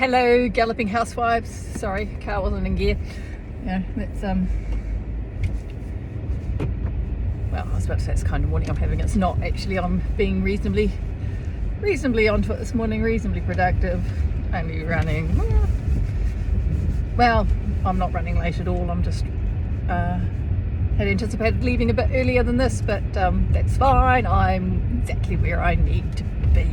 Hello, galloping housewives. Sorry, car wasn't in gear. Yeah, that's well, I was about to say it's kind of morning I'm having. It's not actually. I'm being reasonably onto it this morning. Reasonably productive. Only running. Well, I'm not running late at all. I'm just had anticipated leaving a bit earlier than this, but that's fine. I'm exactly where I need to be.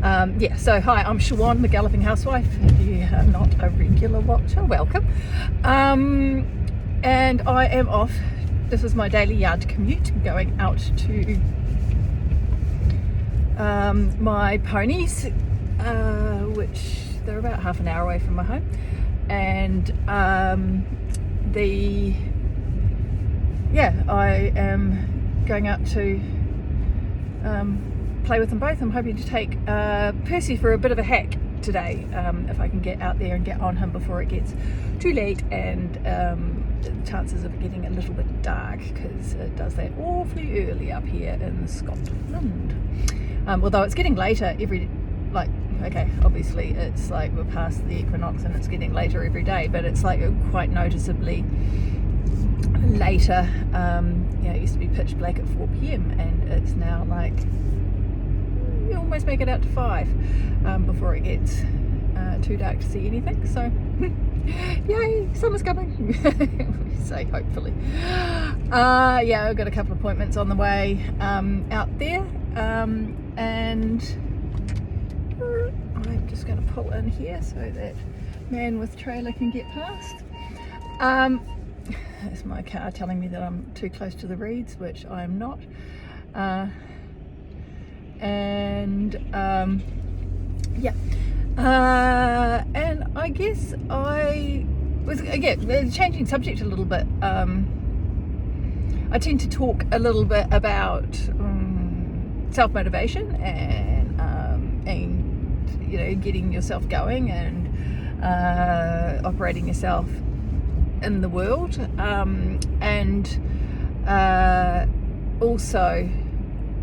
Yeah, so hi, I'm Siobhan, the Galloping Housewife. If you are not a regular watcher, welcome. And I am off. This is my daily yard commute, going out to my ponies, which they're about half an hour away from my home. And I am going out to play with them both. I'm hoping to take Percy for a bit of a hack today, if I can get out there and get on him before it gets too late and the chances of it getting a little bit dark, because it does that awfully early up here in Scotland. Although it's getting later obviously it's like we're past the equinox and it's getting later every day, but it's like quite noticeably later. It used to be pitch black at 4 p.m. and it's now like you almost make it out to 5 before it gets too dark to see anything. So yay, summer's coming. So hopefully I've got a couple of appointments on the way out there, and I'm just going to pull in here so that man with trailer can get past. That's my car telling me that I'm too close to the reeds, which I'm not. And I guess I was, again, changing subject a little bit. I tend to talk a little bit about self-motivation and getting yourself going and operating yourself in the world, and also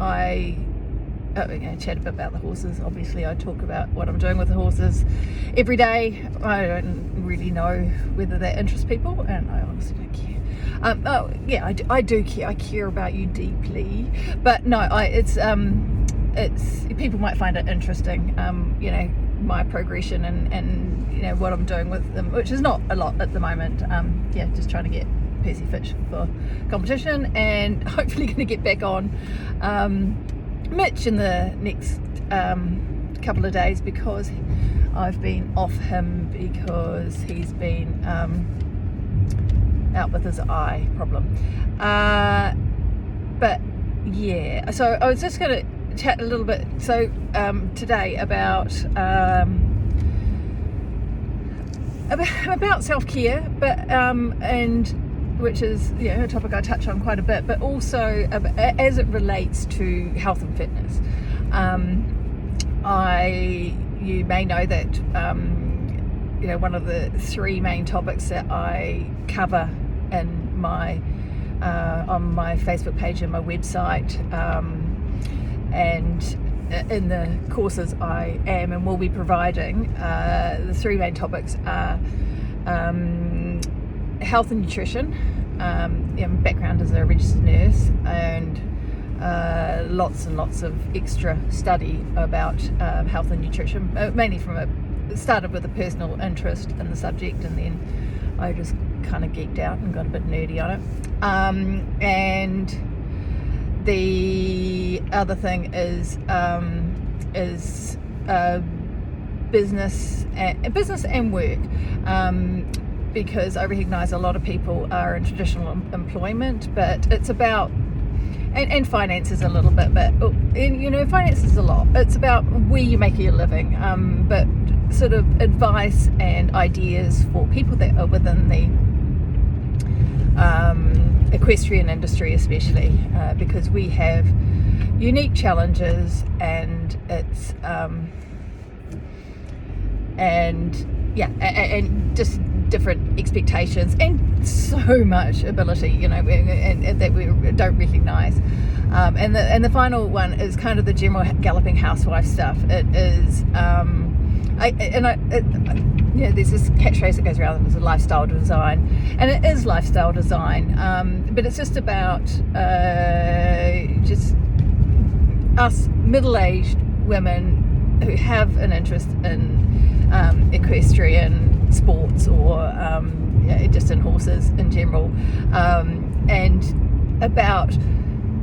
I chat a bit about the horses. Obviously I talk about what I'm doing with the horses every day. I don't really know whether that interests people, and I honestly don't care. I do care. I care about you deeply, but no, it's people might find it interesting, my progression and what I'm doing with them, which is not a lot at the moment. Just trying to get Percy fit for competition, and hopefully going to get back on Mitch in the next couple of days, because I've been off him because he's been out with his eye problem. But yeah, so I was just going to chat a little bit today about self-care, but and which is a topic I touch on quite a bit, but also as it relates to health and fitness. You may know that one of the three main topics that I cover in my on my Facebook page and my website, and in the courses I am and will be providing, the three main topics are health and nutrition. Background as a registered nurse, and lots and lots of extra study about health and nutrition, mainly started with a personal interest in the subject, and then I just kind of geeked out and got a bit nerdy on it. And the other thing is business and work, because I recognise a lot of people are in traditional employment, but it's about and finances a little bit, but finance is a lot. It's about where you make your living, but sort of advice and ideas for people that are within the equestrian industry, especially because we have unique challenges, and it's and just different expectations and so much ability, and that we don't recognise. And the final one is kind of the general galloping housewife stuff. It is there's this catchphrase that goes around, it's a lifestyle design, and it is lifestyle design, but it's just about just us middle-aged women who have an interest in equestrian sports or just in horses in general, and about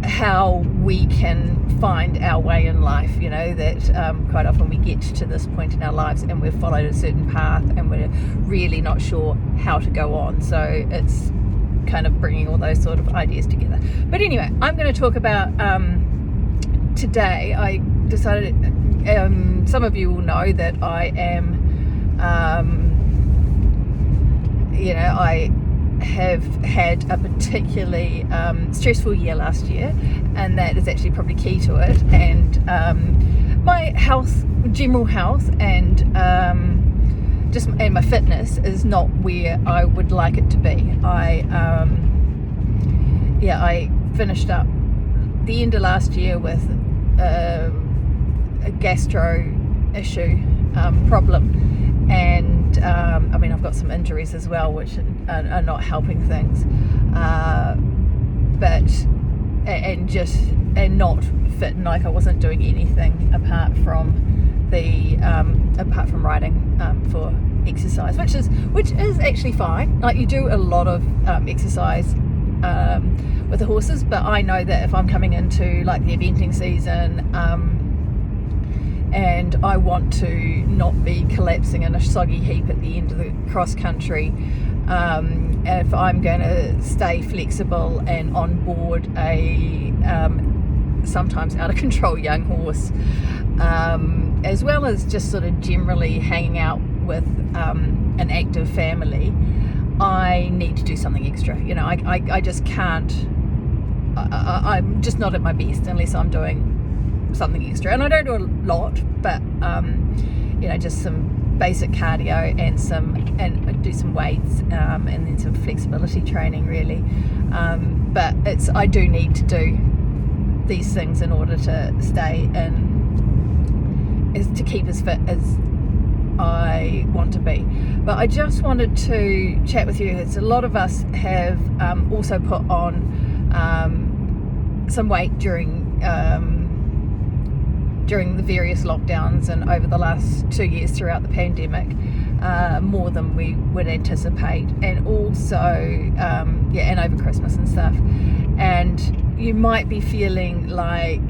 how we can find our way in life. That quite often we get to this point in our lives and we've followed a certain path and we're really not sure how to go on, so it's kind of bringing all those sort of ideas together. But anyway, I'm going to talk about today. I decided, some of you will know that I am I have had a particularly stressful year last year, and that is actually probably key to it, and my general health and my fitness is not where I would like it to be. I finished up the end of last year with a gastro issue problem, and I've got some injuries as well which are not helping things, and not fit, like I wasn't doing anything apart from riding for exercise, which is actually fine. Like, you do a lot of exercise with the horses, but I know that if I'm coming into like the eventing season, and I want to not be collapsing in a soggy heap at the end of the cross country, if I'm going to stay flexible and on board a sometimes out of control young horse, as well as just sort of generally hanging out with an active family, I need to do something extra. I just can't, I'm just not at my best unless I'm doing something extra, and I don't do a lot, but just some basic cardio and do some weights, and then some flexibility training really, but I do need to do these things in order to stay to keep as fit as I want to be. But I just wanted to chat with you. It's a lot of us have also put on some weight during the various lockdowns and over the last 2 years throughout the pandemic, more than we would anticipate, and also and over Christmas and stuff. And you might be feeling like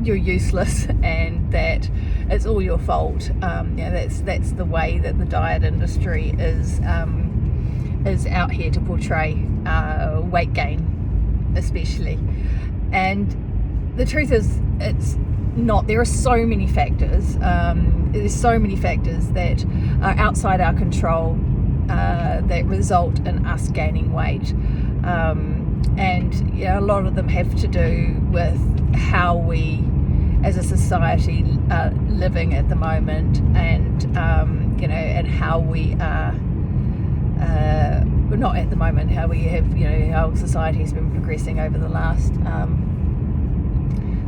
you're useless and that it's all your fault. That's the way that the diet industry is out here to portray weight gain especially, and the truth is it's not. There are so many factors. There's so many factors that are outside our control that result in us gaining weight, and a lot of them have to do with how we as a society are living at the moment, and and how we are not at the moment, how we have, how society has been progressing over the last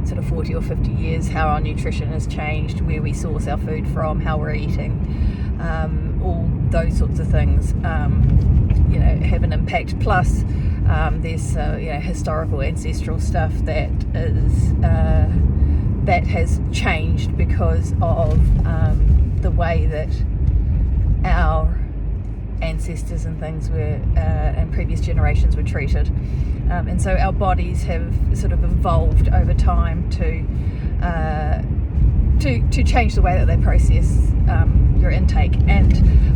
sort of 40 or 50 years, how our nutrition has changed, where we source our food from, how we're eating, all those sorts of things have an impact. Plus there's historical ancestral stuff that has changed because of the way that our ancestors and things were and previous generations were treated, and so our bodies have sort of evolved over time to change the way that they process your intake.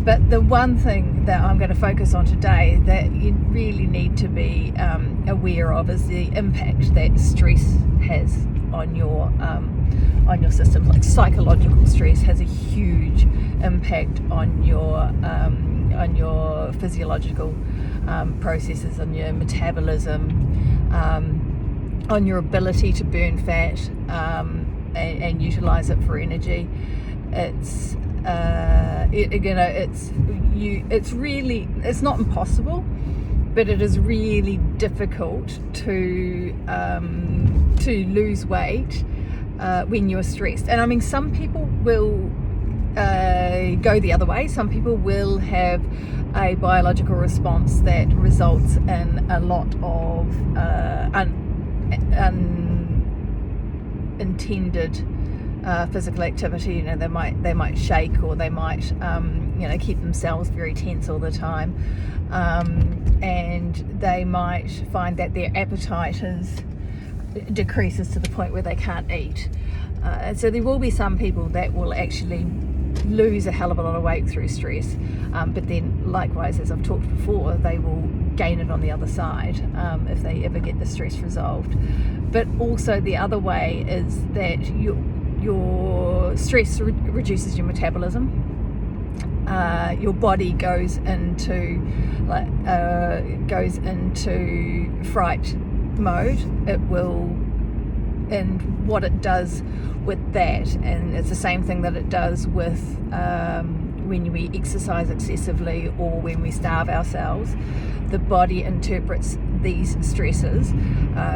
But the one thing that I'm going to focus on today that you really need to be aware of is the impact that stress has on your system. Like, psychological stress has a huge impact on your physiological processes, on your metabolism, on your ability to burn fat and utilize it for energy. It's not impossible, but it is really difficult to lose weight when you're stressed. And I mean, some people will go the other way. Some people will have a biological response that results in a lot of unintended physical activity. You know, they might shake, or they might keep themselves very tense all the time, and they might find that their appetite decreases to the point where they can't eat. So there will be some people that will actually lose a hell of a lot of weight through stress, but then likewise, as I've talked before, they will gain it on the other side if they ever get the stress resolved. But also the other way is that your stress reduces your metabolism. Your body goes into fright mode. It will, and what it does with that, and it's the same thing that it does with when we exercise excessively or when we starve ourselves. The body interprets these stresses,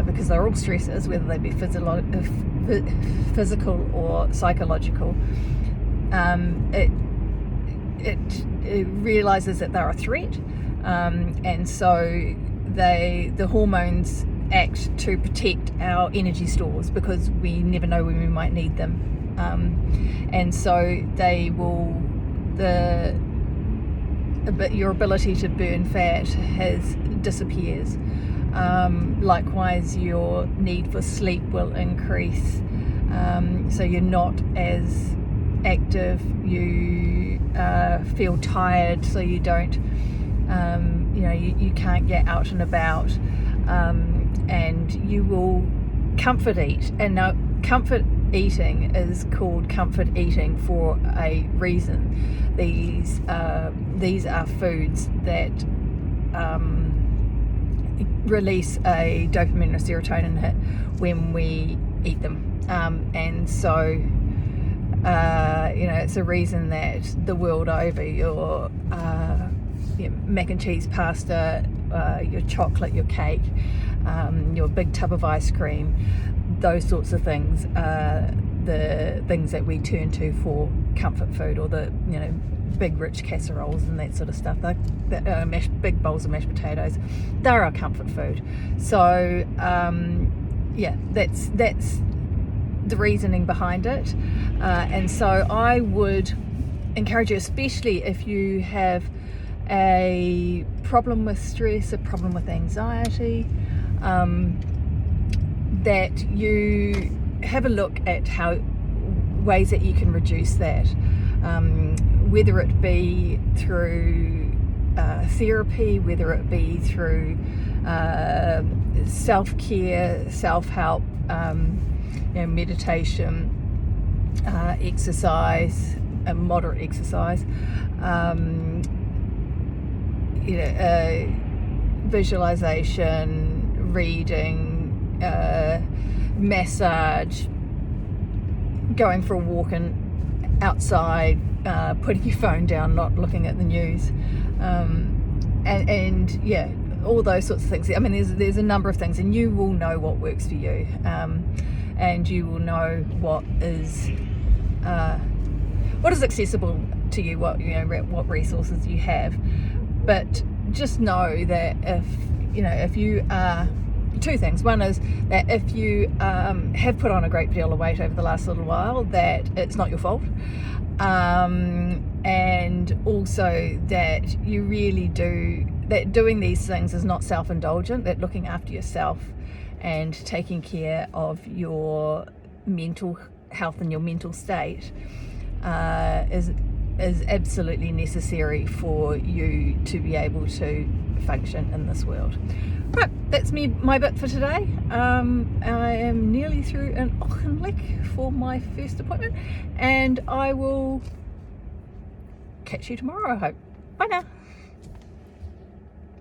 because they're all stresses, whether they be physical or psychological. It realizes that they're a threat, and so the hormones act to protect our energy stores, because we never know when we might need them, and so but your ability to burn fat disappears. Likewise, your need for sleep will increase, so you're not as active, you feel tired, so you don't you can't get out and about, and you will comfort eat. And now comfort eating is called comfort eating for a reason. These are foods that release a dopamine or serotonin hit when we eat them, and so it's a reason that the world over, your mac and cheese pasta, your chocolate, your cake, your big tub of ice cream, those sorts of things are the things that we turn to for comfort food, or the big rich casseroles and that sort of stuff. Big bowls of mashed potatoes, they're our comfort food. So that's the reasoning behind it, and so I would encourage you, especially if you have a problem with stress, a problem with anxiety, that you have a look at ways that you can reduce that, whether it be through therapy, whether it be through self-care, self-help, meditation, exercise, moderate exercise, visualization, reading, massage, going for a walk outside, putting your phone down, not looking at the news, and all those sorts of things. I mean, there's a number of things, and you will know what works for you, and you will know what is accessible to you, what resources you have. But just know that if you are, two things. One is that if you have put on a great deal of weight over the last little while, that it's not your fault, and also that you really that doing these things is not self-indulgent, that looking after yourself and taking care of your mental health and your mental state is absolutely necessary for you to be able to function in this world. Right, that's my bit for today. I am nearly through an Auchenlick for my first appointment, and I will catch you tomorrow, I hope. Bye now.